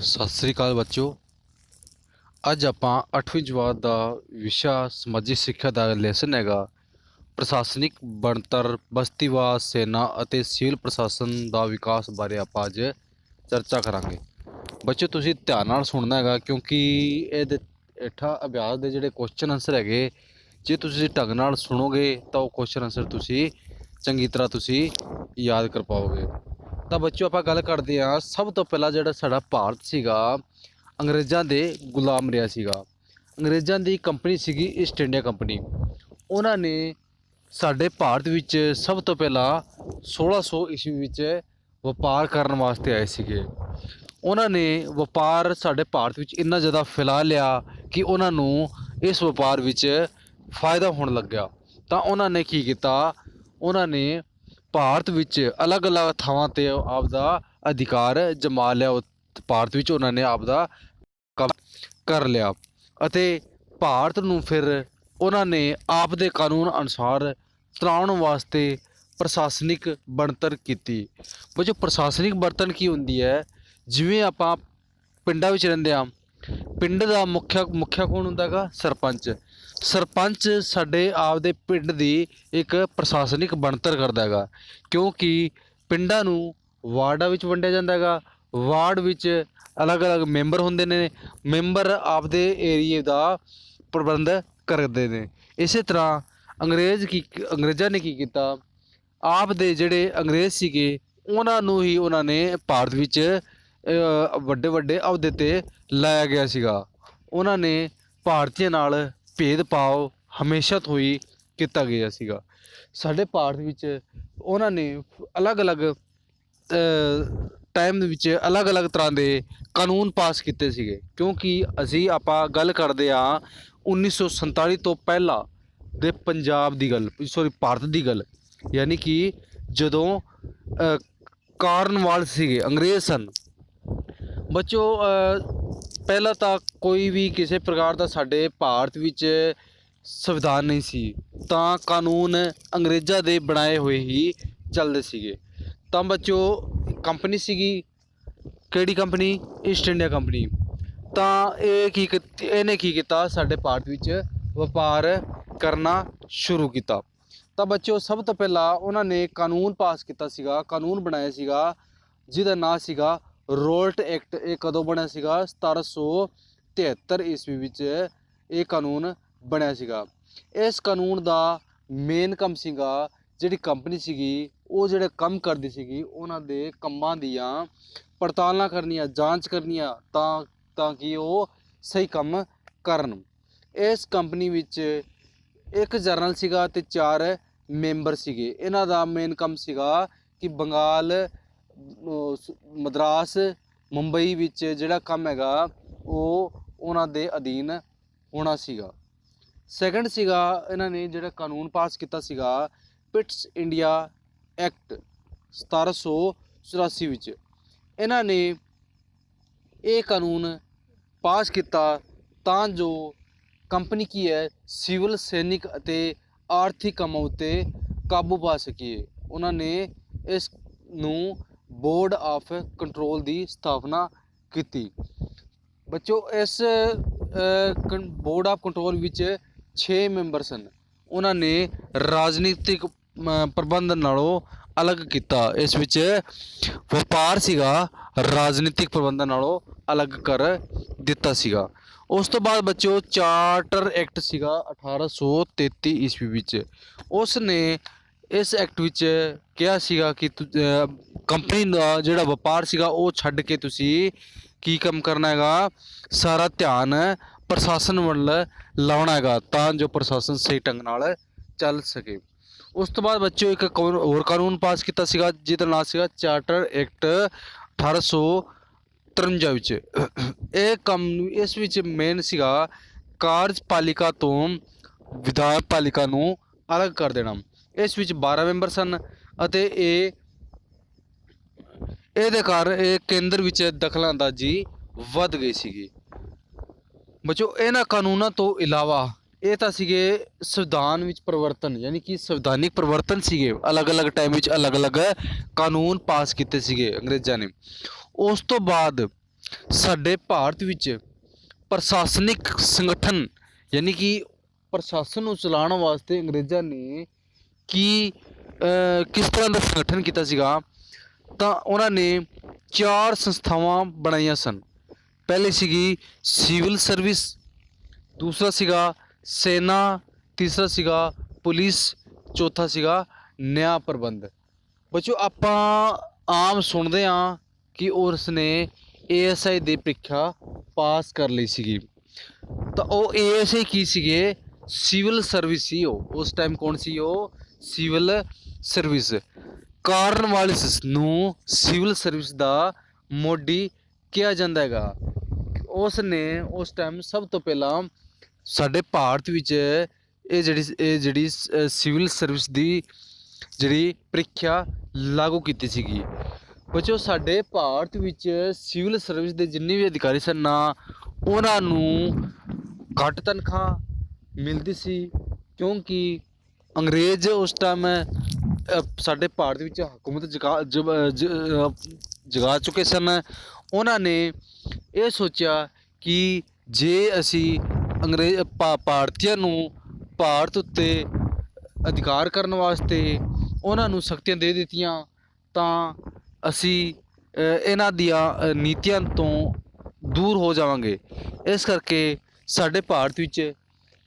ਸਤਿ ਸ੍ਰੀ ਅਕਾਲ ਬੱਚਿਓ। ਅੱਜ ਆਪਾਂ 8ਵੀਂ ਜਮਾਤ ਦਾ ਵਿਸ਼ਾ ਸਮਾਜਿਕ ਸਿੱਖਿਆ ਦਾ ਲੈਸਨ ਹੈਗਾ ਪ੍ਰਸ਼ਾਸਨਿਕ ਬਣਤਰ, ਬਸਤੀਵਾਦ, ਸੈਨਾ ਅਤੇ ਸਿਵਲ ਪ੍ਰਸ਼ਾਸਨ ਦਾ ਵਿਕਾਸ ਬਾਰੇ ਆਪਾਂ ਅੱਜ ਚਰਚਾ ਕਰਾਂਗੇ। ਬੱਚਿਓ ਤੁਸੀਂ ਧਿਆਨ ਨਾਲ ਸੁਣਨਾ ਹੈਗਾ ਕਿਉਂਕਿ ਇਹਦੇ ਹੇਠਾਂ ਅਭਿਆਸ ਦੇ ਜਿਹੜੇ ਕੁਐਸਚਨ ਆਨਸਰ ਹੈਗੇ, ਜੇ ਤੁਸੀਂ ਢੰਗ ਨਾਲ ਸੁਣੋਗੇ ਤਾਂ ਉਹ ਕੁਐਸਚਨ ਆਨਸਰ ਤੁਸੀਂ ਚੰਗੀ ਤਰ੍ਹਾਂ ਤੁਸੀਂ ਯਾਦ ਕਰ ਪਾਓਗੇ। ਤਾਂ ਬੱਚਿਓ ਆਪਾਂ ਗੱਲ ਕਰਦੇ ਹਾਂ, ਸਭ ਤੋਂ ਪਹਿਲਾਂ ਜਿਹੜਾ ਸਾਡਾ ਭਾਰਤ ਸੀਗਾ ਅੰਗਰੇਜ਼ਾਂ ਦੇ ਗੁਲਾਮ ਰਿਹਾ ਸੀਗਾ। ਅੰਗਰੇਜ਼ਾਂ ਦੀ ਕੰਪਨੀ ਸੀਗੀ ਈਸਟ ਇੰਡੀਆ ਕੰਪਨੀ। ਉਹਨਾਂ ਨੇ ਸਾਡੇ ਭਾਰਤ ਵਿੱਚ ਸਭ ਤੋਂ ਪਹਿਲਾਂ 1600 ਈਸਵੀ ਵਿੱਚ ਵਪਾਰ ਕਰਨ ਵਾਸਤੇ ਆਏ ਸੀਗੇ। ਉਹਨਾਂ ਨੇ ਵਪਾਰ ਸਾਡੇ ਭਾਰਤ ਵਿੱਚ ਇੰਨਾ ਜ਼ਿਆਦਾ ਫੈਲਾ ਲਿਆ ਕਿ ਉਹਨਾਂ ਨੂੰ ਇਸ ਵਪਾਰ ਵਿੱਚ ਫਾਇਦਾ ਹੋਣ ਲੱਗਿਆ। ਤਾਂ ਉਹਨਾਂ ਨੇ ਕੀ ਕੀਤਾ, ਉਹਨਾਂ ਨੇ ਭਾਰਤ ਵਿੱਚ ਅਲੱਗ-ਅਲੱਗ ਥਾਵਾਂ 'ਤੇ ਆਪਦਾ ਅਧਿਕਾਰ ਜਮਾ ਲਿਆ। ਭਾਰਤ ਵਿੱਚ ਉਹਨਾਂ ਨੇ ਆਪਦਾ ਕਰ ਲਿਆ ਅਤੇ ਭਾਰਤ ਨੂੰ ਫਿਰ ਉਹਨਾਂ ਨੇ ਆਪ ਦੇ ਕਾਨੂੰਨ ਅਨੁਸਾਰ ਚਲਾਉਣ ਵਾਸਤੇ ਪ੍ਰਸ਼ਾਸਨਿਕ ਬਣਤਰ ਕੀਤੀ। ਜੋ ਪ੍ਰਸ਼ਾਸਨਿਕ ਬਣਤਰ ਕੀ ਹੁੰਦੀ ਹੈ, ਜਿਵੇਂ ਆਪਾਂ ਪਿੰਡਾਂ ਵਿੱਚ ਰਹਿੰਦੇ ਹਾਂ, ਪਿੰਡ ਦਾ ਮੁਖੀਆ ਕੌਣ ਹੁੰਦਾ ਹੈਗਾ? ਸਰਪੰਚ। ਸਰਪੰਚ ਸਾਡੇ ਆਪਦੇ ਪਿੰਡ ਦੀ ਇੱਕ ਪ੍ਰਸ਼ਾਸਨਿਕ ਬਣਤਰ ਕਰਦਾ ਹੈਗਾ, ਕਿਉਂਕਿ ਪਿੰਡਾਂ ਨੂੰ ਵਾਰਡਾਂ ਵਿੱਚ ਵੰਡਿਆ ਜਾਂਦਾ ਹੈਗਾ। ਵਾਰਡ ਵਿੱਚ ਅਲੱਗ-ਅਲੱਗ ਮੈਂਬਰ ਹੁੰਦੇ ਨੇ, ਮੈਂਬਰ ਆਪਦੇ ਏਰੀਏ ਦਾ ਪ੍ਰਬੰਧ ਕਰਦੇ ਨੇ। ਇਸੇ ਤਰ੍ਹਾਂ ਅੰਗਰੇਜ਼ਾਂ ਨੇ ਕੀ ਕੀਤਾ, ਆਪ ਦੇ ਜਿਹੜੇ ਅੰਗਰੇਜ਼ ਸੀਗੇ ਉਹਨਾਂ ਨੂੰ ਹੀ ਉਹਨਾਂ ਨੇ ਭਾਰਤ ਵਿੱਚ ਵੱਡੇ ਵੱਡੇ ਅਹੁਦੇ 'ਤੇ ਲਾਇਆ ਗਿਆ ਸੀਗਾ। ਉਹਨਾਂ ਨੇ ਭਾਰਤੀਆਂ ਨਾਲ ਭੇਦਭਾਵ ਹਮੇਸ਼ਾ ਤੋਂ ਹੀ ਕੀਤਾ ਗਿਆ ਸੀਗਾ। ਸਾਡੇ ਭਾਰਤ ਵਿੱਚ ਉਹਨਾਂ ਨੇ ਅਲੱਗ-ਅਲੱਗ ਟਾਈਮ ਦੇ ਵਿੱਚ ਅਲੱਗ-ਅਲੱਗ ਤਰ੍ਹਾਂ ਦੇ ਕਾਨੂੰਨ ਪਾਸ ਕੀਤੇ ਸੀਗੇ, ਕਿਉਂਕਿ ਆਪਾਂ ਗੱਲ ਕਰਦੇ ਹਾਂ 1947 ਤੋਂ ਪਹਿਲਾਂ ਦੇ ਪੰਜਾਬ ਦੀ ਗੱਲ, ਭਾਰਤ ਦੀ ਗੱਲ, ਯਾਨੀ ਕਿ ਜਦੋਂ ਕਾਰਨਵਾਲ ਸੀਗੇ, ਅੰਗਰੇਜ਼ ਸਨ। ਬੱਚੋ ਪਹਿਲਾਂ ਤਾਂ ਕੋਈ ਵੀ ਕਿਸੇ ਪ੍ਰਕਾਰ ਦਾ ਸਾਡੇ ਭਾਰਤ ਵਿੱਚ ਸੰਵਿਧਾਨ ਨਹੀਂ ਸੀ, ਤਾਂ ਕਾਨੂੰਨ ਅੰਗਰੇਜ਼ਾਂ ਦੇ ਬਣਾਏ ਹੋਏ ਹੀ ਚੱਲਦੇ ਸੀਗੇ। ਤਾਂ ਬੱਚੋ ਕੰਪਨੀ ਸੀਗੀ, ਕਿਹੜੀ ਕੰਪਨੀ? East India company. ਤਾਂ ਇਹਨੇ ਕੀ ਕੀਤਾ, ਸਾਡੇ ਭਾਰਤ ਵਿੱਚ ਵਪਾਰ ਕਰਨਾ ਸ਼ੁਰੂ ਕੀਤਾ। ਤਾਂ ਬੱਚਿਓ ਸਭ ਤੋਂ ਪਹਿਲਾਂ ਉਹਨਾਂ ਨੇ ਕਾਨੂੰਨ ਪਾਸ ਕੀਤਾ ਸੀਗਾ, ਕਾਨੂੰਨ ਬਣਾਇਆ ਸੀਗਾ ਜਿਹਦਾ ਨਾਂ ਸੀਗਾ ਰੋਲਟ ਐਕਟ। ਇਹ ਕਦੋਂ ਬਣਿਆ ਸੀਗਾ? 1773 ਈਸਵੀ ਵਿੱਚ ਇਹ ਕਾਨੂੰਨ ਬਣਿਆ ਸੀਗਾ। ਇਸ ਕਾਨੂੰਨ ਦਾ ਮੇਨ ਕੰਮ ਸੀਗਾ, ਜਿਹੜੀ ਕੰਪਨੀ ਸੀਗੀ ਉਹ ਜਿਹੜੇ ਕੰਮ ਕਰਦੀ ਸੀਗੀ ਉਹਨਾਂ ਦੇ ਕੰਮਾਂ ਦੀਆਂ ਪੜਤਾਲਾਂ ਕਰਨੀਆਂ, ਜਾਂਚ ਕਰਨੀਆਂ, ਤਾਂ ਕਿ ਉਹ ਸਹੀ ਕੰਮ ਕਰਨ। ਇਸ ਕੰਪਨੀ ਵਿੱਚ ਇੱਕ ਜਰਨਲ ਸੀਗਾ ਅਤੇ 4 ਮੈਂਬਰ ਸੀਗੇ। ਇਹਨਾਂ ਦਾ ਮੇਨ ਕੰਮ ਸੀਗਾ ਕਿ ਬੰਗਾਲ, ਮਦਰਾਸ, ਮੁੰਬਈ ਵਿੱਚ ਜਿਹੜਾ ਕੰਮ ਹੈਗਾ ਉਹ ਉਹਨਾਂ ਦੇ ਅਧੀਨ ਹੋਣਾ ਸੀਗਾ। ਸੈਕੰਡ ਸੀਗਾ, ਇਹਨਾਂ ਨੇ ਜਿਹੜਾ ਕਾਨੂੰਨ ਪਾਸ ਕੀਤਾ ਸੀਗਾ ਪਿਟਸ ਇੰਡੀਆ ਐਕਟ 1784 ਵਿੱਚ। ਇਹਨਾਂ ਨੇ ਇਹ ਕਾਨੂੰਨ ਪਾਸ ਕੀਤਾ ਤਾਂ ਜੋ ਕੰਪਨੀ ਕੀ ਹੈ, ਸਿਵਲ, ਸੈਨਿਕ ਅਤੇ ਆਰਥਿਕ ਕੰਮਾਂ ਉੱਤੇ ਕਾਬੂ ਪਾ ਸਕੀਏ। ਉਹਨਾਂ ਨੇ ਇਸ ਨੂੰ ਬੋਰਡ ਆਫ ਕੰਟਰੋਲ ਦੀ ਸਥਾਪਨਾ ਕੀਤੀ। ਬੱਚੋ ਇਸ ਬੋਰਡ ਆਫ ਕੰਟਰੋਲ ਵਿੱਚ 6 ਮੈਂਬਰ ਸਨ। ਉਹਨਾਂ ਨੇ ਰਾਜਨੀਤਿਕ ਪ੍ਰਬੰਧ ਨਾਲੋਂ ਅਲੱਗ ਕੀਤਾ। ਇਸ ਵਿੱਚ ਵਪਾਰ ਸੀਗਾ ਰਾਜਨੀਤਿਕ ਪ੍ਰਬੰਧਾਂ ਨਾਲੋਂ ਅਲੱਗ ਕਰ ਦਿੱਤਾ ਸੀਗਾ। ਉਸ ਤੋਂ ਬਾਅਦ ਬੱਚਿਓ ਚਾਰਟਰ ਐਕਟ ਸੀਗਾ 1833 ਈਸਵੀ ਵਿੱਚ। ਉਸ ਨੇ ਇਸ ਐਕਟ ਵਿੱਚ ਕਿਹਾ ਸੀਗਾ ਕਿ ਕੰਪਨੀ ਦਾ ਜਿਹੜਾ ਵਪਾਰ ਸੀਗਾ ਉਹ ਛੱਡ ਕੇ ਤੁਸੀਂ ਕੀ ਕੰਮ ਕਰਨਾ ਹੈਗਾ, ਸਾਰਾ ਧਿਆਨ ਪ੍ਰਸ਼ਾਸਨ ਵੱਲ ਲਾਉਣਾ ਹੈਗਾ, ਤਾਂ ਜੋ ਪ੍ਰਸ਼ਾਸਨ ਸਹੀ ਢੰਗ ਨਾਲ ਚੱਲ ਸਕੇ। ਉਸ ਤੋਂ ਬਾਅਦ ਬੱਚਿਓ ਇੱਕ ਹੋਰ ਕਾਨੂੰਨ ਪਾਸ ਕੀਤਾ ਸੀਗਾ ਜਿਹਦਾ ਨਾਮ ਸੀਗਾ ਚਾਰਟਰ ਐਕਟ 1853 ਵਿੱਚ। ਇਹ ਕੰਮ ਇਸ ਵਿੱਚ ਮੇਨ ਸੀਗਾ ਕਾਰਜਪਾਲਿਕਾ ਤੋਂ ਵਿਧਾਨਪਾਲਿਕਾ ਨੂੰ ਅਲੱਗ ਕਰ ਦੇਣਾ। ਇਸ ਵਿੱਚ 12 ਮੈਂਬਰ ਸਨ ਅਤੇ ਇਹਦੇ ਕਾਰਨ ਇਹ ਕੇਂਦਰ ਵਿੱਚ ਦਖਲਅੰਦਾਜ਼ੀ ਵੱਧ ਗਈ ਸੀਗੀ। ਬੱਚੋ ਇਹਨਾਂ ਕਾਨੂੰਨਾਂ ਤੋਂ ਇਲਾਵਾ ਇਹ ਤਾਂ ਸੀਗੇ ਸੰਵਿਧਾਨ ਵਿੱਚ ਪਰਿਵਰਤਨ, ਯਾਨੀ ਕਿ ਸੰਵਿਧਾਨਿਕ ਪਰਿਵਰਤਨ ਸੀਗੇ। ਅਲੱਗ-ਅਲੱਗ ਟਾਈਮ ਵਿੱਚ ਅਲੱਗ-ਅਲੱਗ ਕਾਨੂੰਨ ਪਾਸ ਕੀਤੇ ਸੀਗੇ ਅੰਗਰੇਜ਼ਾਂ ਨੇ। ਉਸ ਤੋਂ ਬਾਅਦ ਸਾਡੇ ਭਾਰਤ ਵਿੱਚ ਪ੍ਰਸ਼ਾਸਨਿਕ ਸੰਗਠਨ ਯਾਨੀ ਕਿ ਪ੍ਰਸ਼ਾਸਨ ਨੂੰ ਚਲਾਉਣ ਵਾਸਤੇ ਅੰਗਰੇਜ਼ਾਂ ਨੇ ਕੀ ਕਿਸ ਤਰ੍ਹਾਂ ਦਾ ਸੰਗਠਨ ਕੀਤਾ ਸੀਗਾ, ਤਾਂ ਉਹਨਾਂ ਨੇ 4 ਸੰਸਥਾਵਾਂ ਬਣਾਈਆਂ ਸਨ। ਪਹਿਲੀ ਸੀਗੀ ਸਿਵਲ ਸਰਵਿਸ, ਦੂਸਰਾ ਸੀਗਾ ਸੈਨਾ, ਤੀਸਰਾ ਸੀਗਾ ਪੁਲਿਸ, ਚੌਥਾ ਸੀਗਾ ਨਿਆਂ ਪ੍ਰਬੰਧ। ਬੱਚੋ ਆਪਾਂ ਆਮ ਸੁਣਦੇ ਹਾਂ ਕਿ ਉਸ ਨੇ ASI ਦੀ ਪ੍ਰੀਖਿਆ ਪਾਸ ਕਰ ਲਈ ਸੀਗੀ, ਤਾਂ ਉਹ ASI ਕੀ ਸੀਗੇ? ਸਿਵਲ ਸਰਵਿਸ ਸੀ। ਉਹ ਉਸ ਟਾਈਮ ਕੌਣ ਸੀ? ਉਹ ਸਿਵਲ ਸਰਵਿਸ। ਕਾਰਨਵਾਲਿਸ ਨੂੰ ਸਿਵਲ ਸਰਵਿਸ ਦਾ ਮੋਢੀ ਕਿਹਾ ਜਾਂਦਾ ਹੈਗਾ। ਉਸ ਨੇ ਉਸ ਟਾਈਮ ਸਭ ਤੋਂ ਪਹਿਲਾਂ ਸਾਡੇ ਭਾਰਤ ਵਿੱਚ ਇਹ ਜਿਹੜੀ ਸਿਵਲ ਸਰਵਿਸ ਦੀ ਜਿਹੜੀ ਪ੍ਰੀਖਿਆ ਲਾਗੂ ਕੀਤੀ ਸੀਗੀ। ਬੱਚੋ ਸਾਡੇ ਭਾਰਤ ਵਿੱਚ ਸਿਵਲ ਸਰਵਿਸ ਦੇ ਜਿੰਨੇ ਵੀ ਅਧਿਕਾਰੀ ਸਨ ਨਾ, ਉਹਨਾਂ ਨੂੰ ਘੱਟ ਤਨਖਾਹ ਮਿਲਦੀ ਸੀ, ਕਿਉਂਕਿ ਅੰਗਰੇਜ਼ ਉਸ ਟਾਈਮ ਸਾਡੇ ਭਾਰਤ ਵਿੱਚ ਹਕੂਮਤ ਜਗਾ ਚੁੱਕੇ ਸਨ। ਉਹਨਾਂ ਨੇ ਇਹ ਸੋਚਿਆ ਕਿ ਜੇ ਅਸੀਂ ਭਾਰਤੀਆਂ ਨੂੰ ਭਾਰਤ ਉੱਤੇ ਅਧਿਕਾਰ ਕਰਨ ਵਾਸਤੇ ਉਹਨਾਂ ਨੂੰ ਸ਼ਕਤੀਆਂ ਦੇ ਦਿੱਤੀਆਂ, ਤਾਂ ਅਸੀਂ ਇਹਨਾਂ ਦੀਆਂ ਨੀਤੀਆਂ ਤੋਂ ਦੂਰ ਹੋ ਜਾਵਾਂਗੇ। ਇਸ ਕਰਕੇ ਸਾਡੇ ਭਾਰਤ ਵਿੱਚ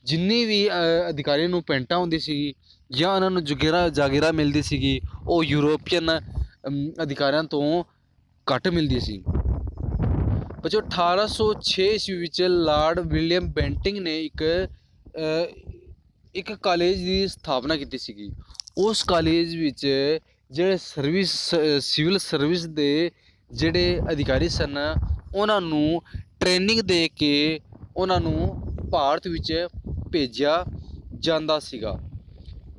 ਜਿੰਨੀ ਵੀ ਅਧਿਕਾਰੀਆਂ ਨੂੰ ਪੈਂਟਾਂ ਹੁੰਦੀ ਸੀ ਜਾਂ ਉਹਨਾਂ ਨੂੰ ਜਾਗੀਰਾਂ ਮਿਲਦੀ ਸੀਗੀ, ਉਹ ਯੂਰੋਪੀਅਨ ਅਧਿਕਾਰੀਆਂ ਤੋਂ ਘੱਟ ਮਿਲਦੀ ਸੀ। ਬੱਚੋ 1806 ਈਸਵੀ ਵਿੱਚ ਲਾਰਡ ਵਿਲੀਅਮ ਬੈਂਟਿੰਗ ਨੇ ਇੱਕ ਕਾਲਜ ਦੀ ਸਥਾਪਨਾ ਕੀਤੀ ਸੀਗੀ। ਉਸ ਕਾਲਜ ਵਿੱਚ ਜਿਹੜੇ ਸਿਵਲ ਸਰਵਿਸ ਦੇ ਜਿਹੜੇ ਅਧਿਕਾਰੀ ਸਨ, ਉਹਨਾਂ ਨੂੰ ਟ੍ਰੇਨਿੰਗ ਦੇ ਕੇ ਉਹਨਾਂ ਨੂੰ ਭਾਰਤ ਵਿੱਚ ਭੇਜਿਆ ਜਾਂਦਾ ਸੀਗਾ।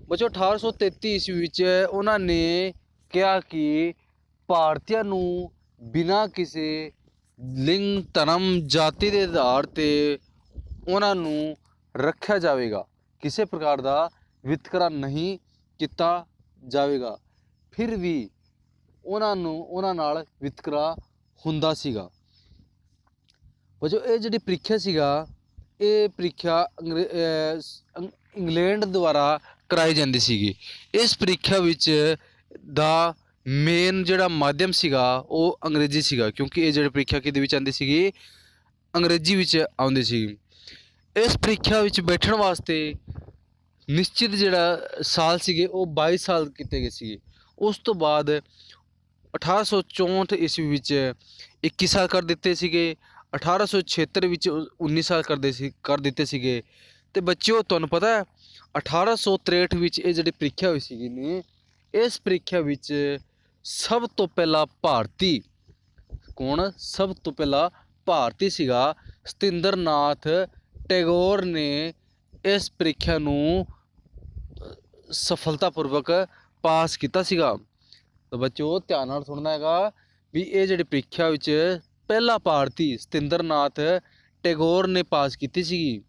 ਬੱਚੋ 1833 ਈਸਵੀ ਵਿੱਚ ਉਹਨਾਂ ਨੇ ਕਿਹਾ ਕਿ ਭਾਰਤੀਆਂ ਨੂੰ ਬਿਨਾਂ ਕਿਸੇ ਲਿੰਗ, ਧਰਮ, ਜਾਤੀ ਦੇ ਆਧਾਰ 'ਤੇ ਉਹਨਾਂ ਨੂੰ ਰੱਖਿਆ ਜਾਵੇਗਾ, ਕਿਸੇ ਪ੍ਰਕਾਰ ਦਾ ਵਿਤਕਰਾ ਨਹੀਂ ਕੀਤਾ ਜਾਵੇਗਾ। ਫਿਰ ਵੀ ਉਹਨਾਂ ਨਾਲ ਵਿਤਕਰਾ ਹੁੰਦਾ ਸੀਗਾ। ਬੱਚੋ ਇਹ ਜਿਹੜੀ ਪ੍ਰੀਖਿਆ ਸੀਗਾ, ਇਹ ਪ੍ਰੀਖਿਆ ਇੰਗਲੈਂਡ ਦੁਆਰਾ ਕਰਾਈ ਜਾਂਦੀ ਸੀਗੀ। ਇਸ ਪ੍ਰੀਖਿਆ ਵਿੱਚ ਦਾ ਮੇਨ ਜਿਹੜਾ ਮਾਧਿਅਮ ਸੀਗਾ ਉਹ ਅੰਗਰੇਜ਼ੀ ਸੀਗਾ, ਕਿਉਂਕਿ ਇਹ ਜਿਹੜੀ ਪ੍ਰੀਖਿਆ ਕਿਹਦੇ ਵਿੱਚ ਆਉਂਦੀ ਸੀਗੀ? ਅੰਗਰੇਜ਼ੀ ਵਿੱਚ ਆਉਂਦੀ ਸੀਗੀ। ਇਸ ਪ੍ਰੀਖਿਆ ਵਿੱਚ ਬੈਠਣ ਵਾਸਤੇ ਨਿਸ਼ਚਿਤ ਜਿਹੜਾ ਸਾਲ ਸੀਗੇ ਉਹ 22 ਸਾਲ ਕੀਤੇ ਗਏ ਸੀਗੇ। ਉਸ ਤੋਂ ਬਾਅਦ 1864 ਈਸਵੀ ਵਿੱਚ 21 ਸਾਲ ਕਰ ਦਿੱਤੇ ਸੀਗੇ। 1876 ਵਿੱਚ 19 ਸਾਲ ਕਰ ਦਿੱਤੇ ਸੀਗੇ। ਅਤੇ ਬੱਚਿਓ ਤੁਹਾਨੂੰ ਪਤਾ ਹੈ 1863 ਵਿੱਚ ਇਹ ਜਿਹੜੀ ਪ੍ਰੀਖਿਆ ਹੋਈ ਸੀਗੀ ਨੇ, ਇਸ ਪ੍ਰੀਖਿਆ ਵਿੱਚ ਸਭ ਤੋਂ ਪਹਿਲਾਂ ਭਾਰਤੀ ਕੌਣ? ਸਭ ਤੋਂ ਪਹਿਲਾਂ ਭਾਰਤੀ ਸੀਗਾ ਸਤਿੰਦਰ ਨਾਥ ਟੈਗੋਰ ਨੇ ਇਸ ਪ੍ਰੀਖਿਆ ਨੂੰ ਸਫਲਤਾਪੂਰਵਕ ਪਾਸ ਕੀਤਾ ਸੀਗਾ। ਤਾਂ ਬੱਚਿਓ ਧਿਆਨ ਨਾਲ ਸੁਣਨਾ ਹੈਗਾ ਵੀ ਇਹ ਜਿਹੜੀ ਪ੍ਰੀਖਿਆ ਵਿੱਚ ਪਹਿਲਾ ਭਾਰਤੀ ਸਤਿੰਦਰ ਨਾਥ ਟੈਗੋਰ ਨੇ ਪਾਸ ਕੀਤੀ ਸੀਗੀ।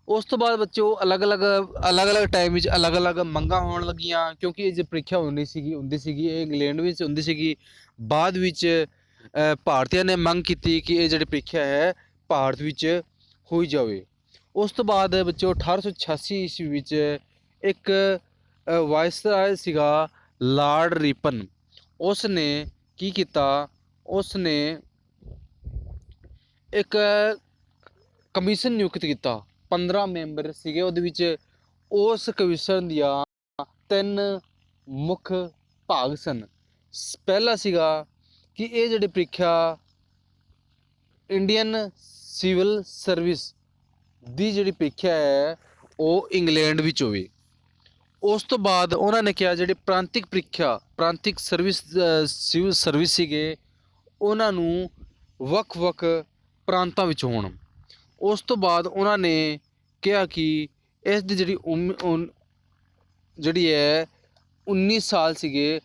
ਉਸ ਤੋਂ ਬਾਅਦ ਬੱਚਿਓ ਅਲੱਗ-ਅਲੱਗ ਟਾਈਮ ਵਿੱਚ ਅਲੱਗ-ਅਲੱਗ ਮੰਗਾਂ ਹੋਣ ਲੱਗੀਆਂ, ਕਿਉਂਕਿ ਇਹ ਜੋ ਪ੍ਰੀਖਿਆ ਹੁੰਦੀ ਸੀਗੀ ਇਹ ਇੰਗਲੈਂਡ ਵਿੱਚ ਹੁੰਦੀ ਸੀਗੀ। ਬਾਅਦ ਵਿੱਚ ਭਾਰਤੀਆਂ ਨੇ ਮੰਗ ਕੀਤੀ ਕਿ ਇਹ ਜਿਹੜੀ ਪ੍ਰੀਖਿਆ ਹੈ ਭਾਰਤ ਵਿੱਚ ਹੋਈ ਜਾਵੇ। ਉਸ ਤੋਂ ਬਾਅਦ ਬੱਚਿਓ 1886 ਈਸਵੀ ਵਿੱਚ ਇੱਕ ਵਾਇਸਰਾਏ ਸੀਗਾ ਲਾਰਡ ਰਿਪਨ। ਉਸ ਨੇ ਕੀ ਕੀਤਾ? ਉਸ ਨੇ ਇੱਕ ਕਮਿਸ਼ਨ ਨਿਯੁਕਤ ਕੀਤਾ। 15 ਮੈਂਬਰ ਸੀਗੇ ਉਹਦੇ ਵਿੱਚ। ਉਸ ਕਮਿਸ਼ਨ ਦੀਆਂ 3 ਮੁੱਖ ਭਾਗ ਸਨ। ਪਹਿਲਾ ਸੀਗਾ ਕਿ ਇਹ ਜਿਹੜੀ ਪ੍ਰੀਖਿਆ ਇੰਡੀਅਨ ਸਿਵਲ ਸਰਵਿਸ ਦੀ ਜਿਹੜੀ ਪ੍ਰੀਖਿਆ ਹੈ ਉਹ ਇੰਗਲੈਂਡ ਵਿੱਚ ਹੋਵੇ। ਉਸ ਤੋਂ ਬਾਅਦ ਉਹਨਾਂ ਨੇ ਕਿਹਾ ਜਿਹੜੀ ਪ੍ਰਾਂਤਿਕ ਸਿਵਲ ਸਰਵਿਸ ਸੀਗੇ ਉਹਨਾਂ ਨੂੰ ਵੱਖ-ਵੱਖ ਪ੍ਰਾਂਤਾਂ ਵਿੱਚ ਹੋਣ। ਉਸ ਤੋਂ ਬਾਅਦ ਉਹਨਾਂ ਨੇ ਕਿਹਾ ਕਿ ਇਸ ਦੀ ਜਿਹੜੀ ਹੈ 19 ਸਾਲ ਸੀਗੇ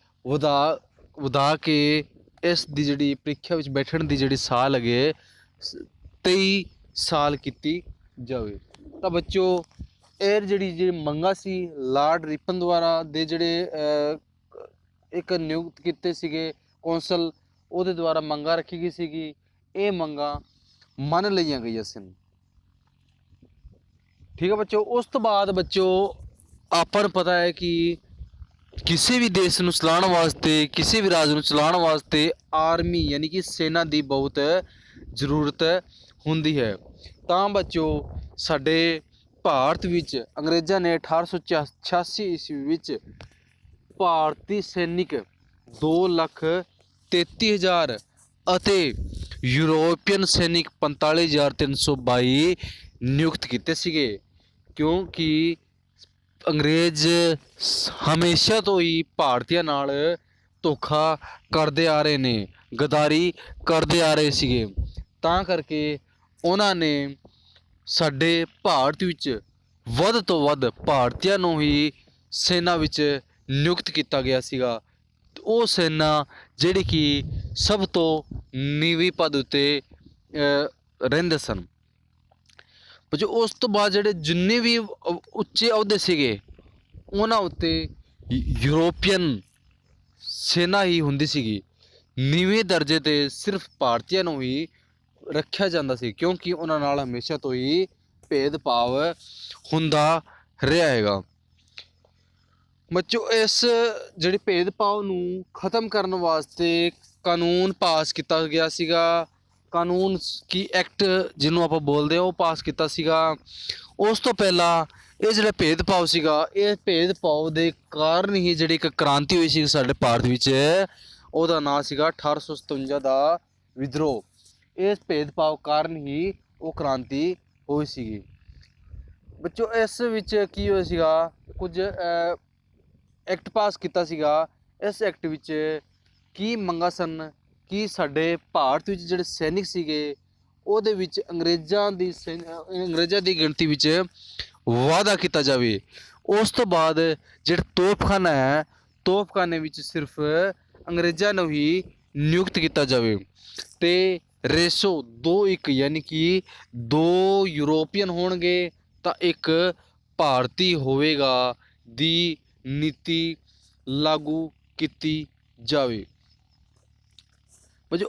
ਵਧਾ ਕੇ ਇਸ ਦੀ ਜਿਹੜੀ ਪ੍ਰੀਖਿਆ ਵਿੱਚ ਬੈਠਣ ਦੀ ਜਿਹੜੀ ਸਾਲ ਹੈਗੇ 23 ਸਾਲ ਕੀਤੀ ਜਾਵੇ। ਤਾਂ ਬੱਚੋ ਇਹ ਜਿਹੜੀ ਮੰਗਾਂ ਸੀ ਲਾਰਡ ਰਿਪਨ ਦੁਆਰਾ ਦੇ ਜਿਹੜੇ ਇੱਕ ਨਿਯੁਕਤ ਕੀਤੇ ਸੀਗੇ ਕੌਂਸਲ, ਉਹਦੇ ਦੁਆਰਾ ਮੰਗਾਂ ਰੱਖੀ ਗਈ ਸੀਗੀ। ਇਹ ਮੰਗਾਂ ਮੰਨ ਲਈਆਂ ਗਈਆਂ ਸਨ। ਠੀਕ ਹੈ ਬੱਚੋ। ਉਸ ਤੋਂ ਬਾਅਦ ਬੱਚੋ ਆਪਾਂ ਨੂੰ ਪਤਾ ਹੈ ਕਿ ਕਿਸੇ ਵੀ ਦੇਸ਼ ਨੂੰ ਚਲਾਉਣ ਵਾਸਤੇ, ਕਿਸੇ ਵੀ ਰਾਜ ਨੂੰ ਚਲਾਉਣ ਵਾਸਤੇ ਆਰਮੀ ਯਾਨੀ ਕਿ ਸੈਨਾ ਦੀ ਬਹੁਤ ਜ਼ਰੂਰਤ ਹੁੰਦੀ ਹੈ। ਤਾਂ ਬੱਚੋ ਸਾਡੇ ਭਾਰਤ ਵਿੱਚ ਅੰਗਰੇਜ਼ਾਂ ਨੇ 1886 ਈਸਵੀ ਵਿੱਚ ਭਾਰਤੀ ਸੈਨਿਕ 2,33,000 ਅਤੇ ਯੂਰੋਪੀਅਨ ਸੈਨਿਕ 45,322 ਨਿਯੁਕਤ ਕੀਤੇ ਸੀਗੇ, ਕਿਉਂਕਿ ਅੰਗਰੇਜ਼ ਹਮੇਸ਼ਾ ਤੋਂ ਹੀ ਭਾਰਤੀਆਂ ਨਾਲ ਧੋਖਾ ਕਰਦੇ ਆ ਰਹੇ ਨੇ, ਗਦਾਰੀ ਕਰਦੇ ਆ ਰਹੇ ਸੀਗੇ। ਤਾਂ ਕਰਕੇ ਉਹਨਾਂ ਨੇ ਸਾਡੇ ਭਾਰਤ ਵਿੱਚ ਵੱਧ ਤੋਂ ਵੱਧ ਭਾਰਤੀਆਂ ਨੂੰ ਹੀ ਸੈਨਾ ਵਿੱਚ ਨਿਯੁਕਤ ਕੀਤਾ ਗਿਆ ਸੀਗਾ। ਉਹ ਸੈਨਾ ਜਿਹੜੀ ਕਿ ਸਭ ਤੋਂ ਨੀਵੀਂ ਪਦ ਉੱਤੇ ਰਹਿੰਦੇ ਸਨ। ਜੋ ਉਸ ਤੋਂ ਬਾਅਦ ਜਿਹੜੇ ਜਿੰਨੇ ਵੀ ਉੱਚੇ ਅਹੁਦੇ ਸੀਗੇ ਉਹਨਾਂ ਉੱਤੇ ਯੂਰੋਪੀਅਨ ਸੈਨਾ ਹੀ ਹੁੰਦੀ ਸੀਗੀ। ਨੀਵੇਂ ਦਰਜੇ 'ਤੇ ਸਿਰਫ ਭਾਰਤੀਆਂ ਨੂੰ ਹੀ ਰੱਖਿਆ ਜਾਂਦਾ ਸੀ, ਕਿਉਂਕਿ ਉਹਨਾਂ ਨਾਲ ਹਮੇਸ਼ਾ ਤੋਂ ਹੀ ਭੇਦਭਾਵ ਹੁੰਦਾ ਰਿਹਾ ਹੈਗਾ। ਬੱਚੋ ਇਸ ਜਿਹੜੇ ਭੇਦਭਾਵ ਨੂੰ ਖ਼ਤਮ ਕਰਨ ਵਾਸਤੇ ਕਾਨੂੰਨ ਪਾਸ ਕੀਤਾ ਗਿਆ ਸੀਗਾ। ਕਾਨੂੰਨ ਕੀ ਐਕਟ ਜਿਹਨੂੰ ਆਪਾਂ ਬੋਲਦੇ ਹਾਂ ਉਹ ਪਾਸ ਕੀਤਾ ਸੀਗਾ। ਉਸ ਤੋਂ ਪਹਿਲਾਂ ਇਹ ਜਿਹੜਾ ਭੇਦਭਾਵ ਸੀਗਾ, ਇਹ ਭੇਦਭਾਵ ਦੇ ਕਾਰਨ ਹੀ ਜਿਹੜੀ ਇੱਕ ਕ੍ਰਾਂਤੀ ਹੋਈ ਸੀ ਸਾਡੇ ਭਾਰਤ ਵਿੱਚ, ਉਹਦਾ ਨਾਂ ਸੀਗਾ 1857 ਦਾ ਵਿਦਰੋਹ। ਇਸ ਭੇਦਭਾਵ ਕਾਰਨ ਹੀ ਉਹ ਕ੍ਰਾਂਤੀ ਹੋਈ ਸੀਗੀ। ਬੱਚੋ ਇਸ ਵਿੱਚ ਕੀ ਹੋਇਆ ਸੀਗਾ, ਕੁਝ ਐਕਟ ਪਾਸ ਕੀਤਾ ਸੀਗਾ। ਇਸ ਐਕਟ ਵਿੱਚ ਕੀ ਮੰਗਾਂ ਸਨ ਕਿ ਸਾਡੇ ਭਾਰਤ ਵਿੱਚ ਜਿਹੜੇ ਸੈਨਿਕ ਸੀਗੇ ਉਹਦੇ ਵਿੱਚ ਅੰਗਰੇਜ਼ਾਂ ਦੀ ਗਿਣਤੀ ਵਿੱਚ ਵਾਧਾ ਕੀਤਾ ਜਾਵੇ। ਉਸ ਤੋਂ ਬਾਅਦ ਜਿਹੜਾ ਤੋਪਖਾਨਾ ਹੈ, ਤੋਪਖਾਨੇ ਵਿੱਚ ਸਿਰਫ ਅੰਗਰੇਜ਼ਾਂ ਨੂੰ ਹੀ ਨਿਯੁਕਤ ਕੀਤਾ ਜਾਵੇ ਅਤੇ ਰੇਸ਼ੋ 2:1 ਯਾਨੀ ਕਿ 2 ਯੂਰੋਪੀਅਨ ਹੋਣਗੇ ਤਾਂ 1 ਭਾਰਤੀ ਹੋਵੇਗਾ ਦੀ ਨੀਤੀ ਲਾਗੂ ਕੀਤੀ ਜਾਵੇ। ਵਜੋਂ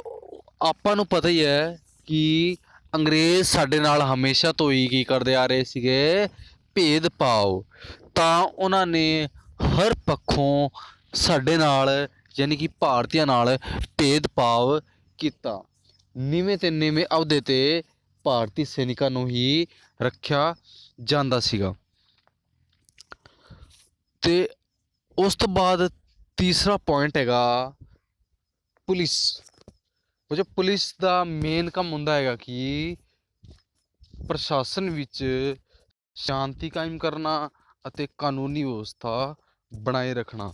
ਆਪਾਂ ਨੂੰ ਪਤਾ ਹੀ ਹੈ ਕਿ ਅੰਗਰੇਜ਼ ਸਾਡੇ ਨਾਲ ਹਮੇਸ਼ਾ ਤੋਂ ਹੀ ਕੀ ਕਰਦੇ ਆ ਰਹੇ ਸੀਗੇ, ਭੇਦਭਾਵ। ਤਾਂ ਉਹਨਾਂ ਨੇ ਹਰ ਪੱਖੋਂ ਸਾਡੇ ਨਾਲ ਯਾਨੀ ਕਿ ਭਾਰਤੀਆਂ ਨਾਲ ਭੇਦਭਾਵ ਕੀਤਾ। ਨੀਵੇਂ ਤੇ ਨੀਵੇਂ ਅਹੁਦੇ 'ਤੇ ਭਾਰਤੀ ਸੈਨਿਕਾਂ ਨੂੰ ਹੀ ਰੱਖਿਆ ਜਾਂਦਾ ਸੀਗਾ। ਅਤੇ ਉਸ ਤੋਂ ਬਾਅਦ ਤੀਸਰਾ ਪੁਆਇੰਟ ਹੈਗਾ ਪੁਲਿਸ। ਜੋ ਪੁਲਿਸ ਦਾ ਮੇਨ ਕੰਮ ਹੁੰਦਾ ਹੈਗਾ ਕਿ ਪ੍ਰਸ਼ਾਸਨ ਵਿੱਚ ਸ਼ਾਂਤੀ ਕਾਇਮ ਕਰਨਾ ਅਤੇ ਕਾਨੂੰਨੀ ਵਿਵਸਥਾ ਬਣਾਏ ਰੱਖਣਾ।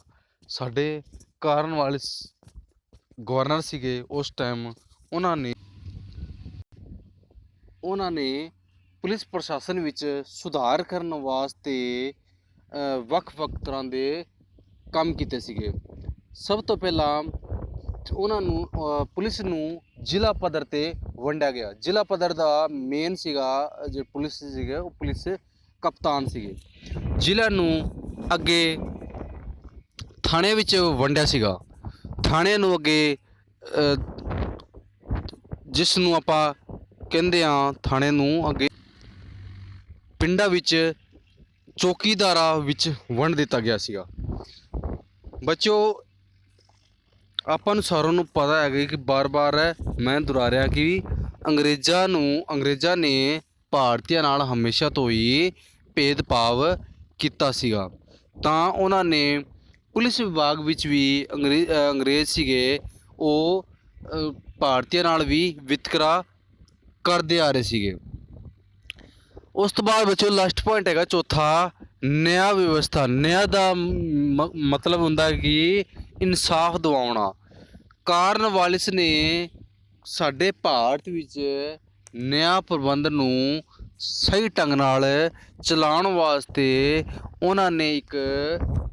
ਸਾਡੇ ਕਾਰਨ ਵਾਲੇ ਗਵਰਨਰ ਸੀਗੇ ਉਸ ਟਾਈਮ, ਉਹਨਾਂ ਨੇ ਪੁਲਿਸ ਪ੍ਰਸ਼ਾਸਨ ਵਿੱਚ ਸੁਧਾਰ ਕਰਨ ਵਾਸਤੇ ਵੱਖ-ਵੱਖ ਤਰ੍ਹਾਂ ਦੇ ਕੰਮ ਕੀਤੇ ਸੀਗੇ। ਸਭ ਤੋਂ ਪਹਿਲਾਂ ਉਹਨਾਂ ਨੂੰ ਪੁਲਿਸ ਨੂੰ ਜ਼ਿਲ੍ਹਾ ਪੱਧਰ 'ਤੇ ਵੰਡਿਆ ਗਿਆ। ਜ਼ਿਲ੍ਹਾ ਪੱਧਰ ਦਾ ਮੇਨ ਸੀਗਾ ਜੋ ਪੁਲਿਸ ਸੀਗੇ, ਉਹ ਪੁਲਿਸ ਕਪਤਾਨ ਸੀਗੇ। ਜ਼ਿਲ੍ਹਾ ਨੂੰ ਅੱਗੇ ਥਾਣੇ ਵਿੱਚ ਵੰਡਿਆ ਸੀਗਾ। ਥਾਣੇ ਨੂੰ ਅੱਗੇ ਜਿਸ ਨੂੰ ਆਪਾਂ ਕਹਿੰਦੇ ਹਾਂ, ਥਾਣੇ ਨੂੰ ਅੱਗੇ ਪਿੰਡਾਂ ਵਿੱਚ ਚੌਕੀਦਾਰਾਂ ਵਿੱਚ ਵੰਡ ਦਿੱਤਾ ਗਿਆ ਸੀਗਾ। ਬੱਚੋ ਆਪਾਂ ਨੂੰ ਸਾਰਿਆਂ ਨੂੰ ਪਤਾ ਹੈਗਾ ਕਿ ਬਾਰ-ਬਾਰ ਮੈਂ ਦੁਹਰਾ ਰਿਹਾ ਕਿ ਅੰਗਰੇਜ਼ਾਂ ਨੇ ਭਾਰਤੀਆਂ ਨਾਲ ਹਮੇਸ਼ਾ ਤੋਂ ਹੀ ਭੇਦਭਾਵ ਕੀਤਾ ਸੀਗਾ। ਤਾਂ ਉਹਨਾਂ ਨੇ ਪੁਲਿਸ ਵਿਭਾਗ ਵਿੱਚ ਵੀ ਅੰਗਰੇਜ਼ ਸੀਗੇ, ਉਹ ਭਾਰਤੀਆਂ ਨਾਲ ਵੀ ਵਿਤਕਰਾ ਕਰਦੇ ਆ ਰਹੇ ਸੀਗੇ। ਉਸ ਤੋਂ ਬਾਅਦ ਬੱਚੋ ਲਾਸਟ ਪੁਆਇੰਟ ਹੈਗਾ ਚੌਥਾ, ਨਿਆਂ ਵਿਵਸਥਾ। ਨਿਆਂ ਦਾ ਮਤਲਬ ਹੁੰਦਾ ਕਿ ਇਨਸਾਫ ਦਿਵਾਉਣਾ। ਕਾਰਨਵਾਲਿਸ ਨੇ ਸਾਡੇ ਭਾਰਤ ਵਿੱਚ ਨਿਆਂ ਪ੍ਰਬੰਧ ਨੂੰ ਸਹੀ ਢੰਗ ਨਾਲ ਚਲਾਉਣ ਵਾਸਤੇ ਉਹਨਾਂ ਨੇ ਇੱਕ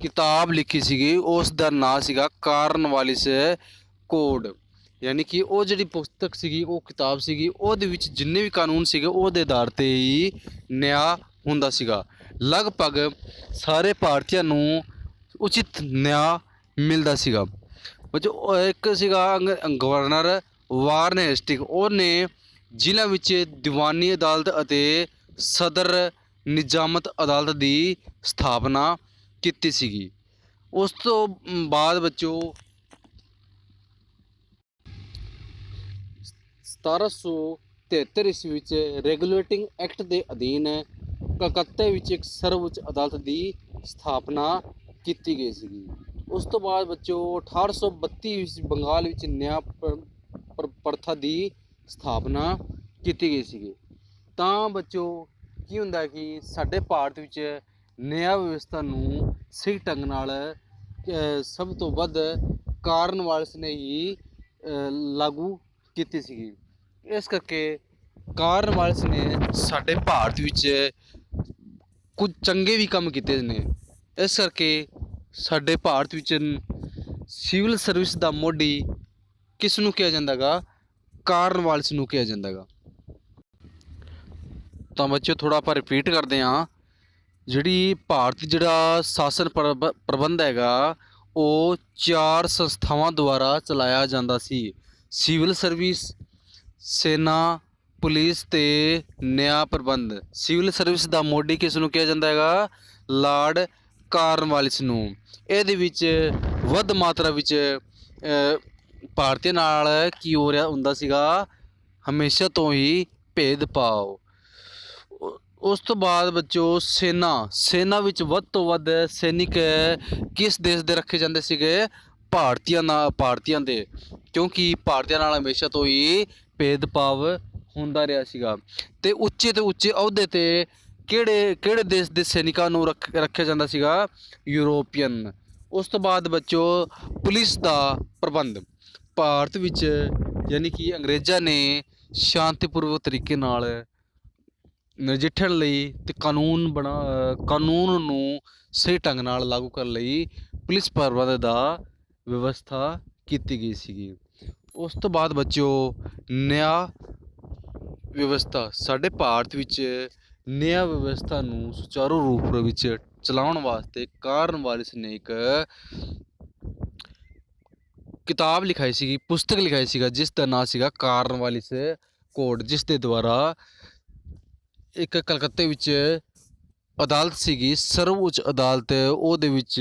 ਕਿਤਾਬ ਲਿਖੀ ਸੀਗੀ, ਉਸ ਦਾ ਨਾਂ ਸੀਗਾ ਕਾਰਨਵਾਲਿਸ ਕੋਡ। ਯਾਨੀ ਕਿ ਉਹ ਜਿਹੜੀ ਪੁਸਤਕ ਸੀਗੀ, ਉਹ ਕਿਤਾਬ ਸੀਗੀ, ਉਹਦੇ ਵਿੱਚ ਜਿੰਨੇ ਵੀ ਕਾਨੂੰਨ ਸੀਗੇ ਉਹਦੇ ਆਧਾਰ 'ਤੇ ਹੀ ਨਿਆਂ ਹੁੰਦਾ ਸੀਗਾ। ਲਗਭਗ ਸਾਰੇ ਭਾਰਤੀਆਂ ਨੂੰ ਉਚਿਤ ਨਿਆਂ ਮਿਲਦਾ ਸੀਗਾ। ਜੋ ਇੱਕ ਸੀਗਾ ਗਵਰਨਰ, ਵਾਰਨੇਸਟਿਕ ਉਹਨੇ ਜ਼ਿਲ੍ਹਾ ਵਿੱਚ ਦੀਵਾਨੀ ਅਦਾਲਤ ਅਤੇ ਸਦਰ ਨਿਜ਼ਾਮਤ ਅਦਾਲਤ ਦੀ ਸਥਾਪਨਾ ਕੀਤੀ ਸੀਗੀ। ਉਸ ਤੋਂ ਬਾਅਦ ਬੱਚੋ 1773 ਈਸਵੀ ਵਿੱਚ ਰੈਗੂਲੇਟਿੰਗ ਐਕਟ ਦੇ ਅਧੀਨ ਕਲਕੱਤੇ ਵਿੱਚ ਇੱਕ ਸਰਵਉੱਚ ਅਦਾਲਤ ਦੀ ਸਥਾਪਨਾ ਕੀਤੀ ਗਈ ਸੀਗੀ। ਉਸ ਤੋਂ ਬਾਅਦ ਬੱਚੋ 1832 ਵਿੱਚ ਬੰਗਾਲ ਵਿੱਚ ਨਿਆਂ ਪ੍ਰਥਾ ਦੀ ਸਥਾਪਨਾ ਕੀਤੀ ਗਈ ਸੀਗੀ। ਤਾਂ ਬੱਚੋ ਕੀ ਹੁੰਦਾ ਕਿ ਸਾਡੇ ਭਾਰਤ ਵਿੱਚ ਨਿਆਂ ਵਿਵਸਥਾ ਨੂੰ ਸਹੀ ਢੰਗ ਨਾਲ ਸਭ ਤੋਂ ਵੱਧ ਕਾਰਨਵਾਲਿਸ ਨੇ ਹੀ ਲਾਗੂ ਕੀਤੀ ਸੀਗੀ। ਇਸ ਕਰਕੇ ਕਾਰਨਵਾਲਿਸ ਨੇ ਸਾਡੇ ਭਾਰਤ ਵਿੱਚ ਕੁਝ ਚੰਗੇ ਵੀ ਕੰਮ ਕੀਤੇ ਨੇ। ਇਸ ਕਰਕੇ ਸਾਡੇ ਭਾਰਤ ਵਿੱਚ ਸਿਵਲ ਸਰਵਿਸ ਦਾ ਮੋਢੀ ਕਿਸ ਨੂੰ ਕਿਹਾ ਜਾਂਦਾ ਗਾ? ਕਾਰਨਵਾਲਿਸ ਨੂੰ ਕਿਹਾ ਜਾਂਦਾ ਗਾ। ਤਾਂ ਬੱਚਿਓ ਥੋੜ੍ਹਾ ਆਪਾਂ ਰਿਪੀਟ ਕਰਦੇ ਹਾਂ। ਜਿਹੜੀ ਭਾਰਤ ਜਿਹੜਾ ਸ਼ਾਸਨ ਪ੍ਰਬੰਧ ਹੈਗਾ ਉਹ 4 ਸੰਸਥਾਵਾਂ ਦੁਆਰਾ ਚਲਾਇਆ ਜਾਂਦਾ ਸੀ। ਸਿਵਲ ਸਰਵਿਸ, ਸੈਨਾ, ਪੁਲਿਸ ਤੇ ਨਿਆਂ ਪ੍ਰਬੰਧ। ਸਿਵਲ ਸਰਵਿਸ ਦਾ ਮੋਢੀ ਕਿਸ ਨੂੰ ਕਿਹਾ ਜਾਂਦਾ ਹੈਗਾ? ਲਾਰਡ ਕਾਰਨਵਾਲਿਸ ਨੂੰ। ਇਹਦੇ ਵਿੱਚ ਵੱਧ ਮਾਤਰਾ ਵਿੱਚ ਭਾਰਤੀਆਂ ਨਾਲ ਕੀ ਹੋ ਰਿਹਾ ਹੁੰਦਾ ਸੀਗਾ? ਹਮੇਸ਼ਾ ਤੋਂ ਹੀ ਭੇਦਭਾਵ। ਉਸ ਤੋਂ ਬਾਅਦ ਬੱਚੋ ਸੈਨਾ ਵਿੱਚ ਵੱਧ ਤੋਂ ਵੱਧ ਸੈਨਿਕ ਕਿਸ ਦੇਸ਼ ਦੇ ਰੱਖੇ ਜਾਂਦੇ ਸੀਗੇ? ਭਾਰਤੀਆਂ ਦੇ, ਕਿਉਂਕਿ ਭਾਰਤੀਆਂ ਨਾਲ ਹਮੇਸ਼ਾ ਤੋਂ ਹੀ ਭੇਦਭਾਵ ਹੁੰਦਾ ਰਿਹਾ ਸੀਗਾ। ਤੇ ਉੱਚੇ ਅਹੁਦੇ ਤੇ ਕਿਹੜੇ ਦੇਸ਼ ਦੇ ਸੈਨਿਕਾਂ ਨੂੰ ਰੱਖਿਆ ਜਾਂਦਾ ਸੀਗਾ? ਯੂਰੋਪੀਅਨ। ਉਸ ਤੋਂ ਬਾਅਦ ਬੱਚੋ ਪੁਲਿਸ ਦਾ ਪ੍ਰਬੰਧ। ਭਾਰਤ ਵਿੱਚ ਯਾਨੀ ਕਿ ਅੰਗਰੇਜ਼ਾਂ ਨੇ ਸ਼ਾਂਤੀਪੂਰਵਕ ਤਰੀਕੇ ਨਾਲ ਨਜਿੱਠਣ ਲਈ ਤੇ ਕਾਨੂੰਨ ਨੂੰ ਸਹੀ ਢੰਗ ਨਾਲ ਲਾਗੂ ਕਰਨ ਲਈ ਪੁਲਿਸ ਪ੍ਰਬੰਧ ਦਾ ਵਿਵਸਥਾ ਕੀਤੀ ਗਈ ਸੀਗੀ। ਉਸ ਤੋਂ ਬਾਅਦ ਬੱਚਿਓ ਨਿਆਂ ਵਿਵਸਥਾ। ਸਾਡੇ ਭਾਰਤ ਵਿੱਚ ਨਿਆਂ ਵਿਵਸਥਾ ਨੂੰ ਸੁਚਾਰੂ ਰੂਪ ਵਿੱਚ ਚਲਾਉਣ ਵਾਸਤੇ ਕਾਰਨਵਾਲਿਸ ਨੇ ਇੱਕ ਕਿਤਾਬ ਲਿਖਾਈ ਸੀਗੀ, ਪੁਸਤਕ ਲਿਖਾਈ ਸੀਗਾ, ਜਿਸ ਦਾ ਨਾਂ ਸੀਗਾ ਕਾਰਨਵਾਲਿਸ ਕੋਡ, ਜਿਸ ਦੇ ਦੁਆਰਾ ਇੱਕ ਕਲਕੱਤੇ ਵਿੱਚ ਅਦਾਲਤ ਸੀਗੀ, ਸਰਵਉੱਚ ਅਦਾਲਤ। ਉਹਦੇ ਵਿੱਚ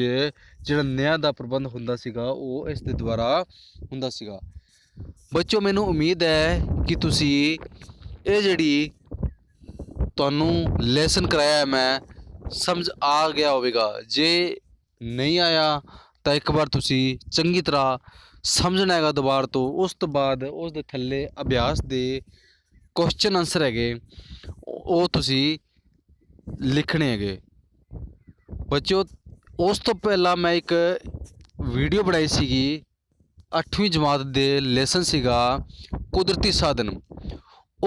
ਜਿਹੜਾ ਨਿਆਂ ਦਾ ਪ੍ਰਬੰਧ ਹੁੰਦਾ ਸੀਗਾ ਉਹ ਇਸ ਦੇ ਦੁਆਰਾ ਹੁੰਦਾ ਸੀਗਾ। ਬੱਚੋ ਮੈਨੂੰ ਉਮੀਦ ਹੈ ਕਿ ਤੁਸੀਂ ਇਹ ਜਿਹੜੀ ਤੁਹਾਨੂੰ ਲੈਸਨ ਕਰਾਇਆ ਮੈਂ ਸਮਝ ਆ ਗਿਆ ਹੋਵੇਗਾ। ਜੇ ਨਹੀਂ ਆਇਆ ਤਾਂ ਇੱਕ ਵਾਰ ਤੁਸੀਂ ਚੰਗੀ ਤਰ੍ਹਾਂ ਸਮਝਣਾ ਹੈਗਾ ਦੁਬਾਰਾ ਤੋਂ। ਉਸ ਤੋਂ ਬਾਅਦ ਉਸ ਦੇ ਥੱਲੇ ਅਭਿਆਸ ਦੇ ਕੁਐਸਚਨ ਆਨਸਰ ਹੈਗੇ ਉਹ ਤੁਸੀਂ ਲਿਖਣੇ ਹੈਗੇ ਬੱਚਿਓ। ਉਸ ਤੋਂ ਪਹਿਲਾਂ ਮੈਂ ਇੱਕ ਵੀਡੀਓ ਬਣਾਈ ਸੀਗੀ, 8ਵੀਂ ਜਮਾਤ ਦੇ ਲੈਸਨ ਸੀਗਾ ਕੁਦਰਤੀ ਸਾਧਨ।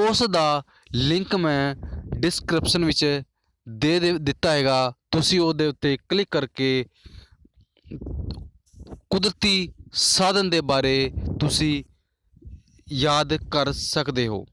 ਉਸ ਦਾ ਲਿੰਕ ਮੈਂ ਡਿਸਕ੍ਰਿਪਸ਼ਨ ਵਿੱਚ ਦਿੱਤਾ ਹੈਗਾ। ਤੁਸੀਂ ਉਹਦੇ ਉੱਤੇ ਕਲਿੱਕ ਕਰਕੇ ਕੁਦਰਤੀ ਸਾਧਨ ਦੇ ਬਾਰੇ ਤੁਸੀਂ ਯਾਦ ਕਰ ਸਕਦੇ ਹੋ।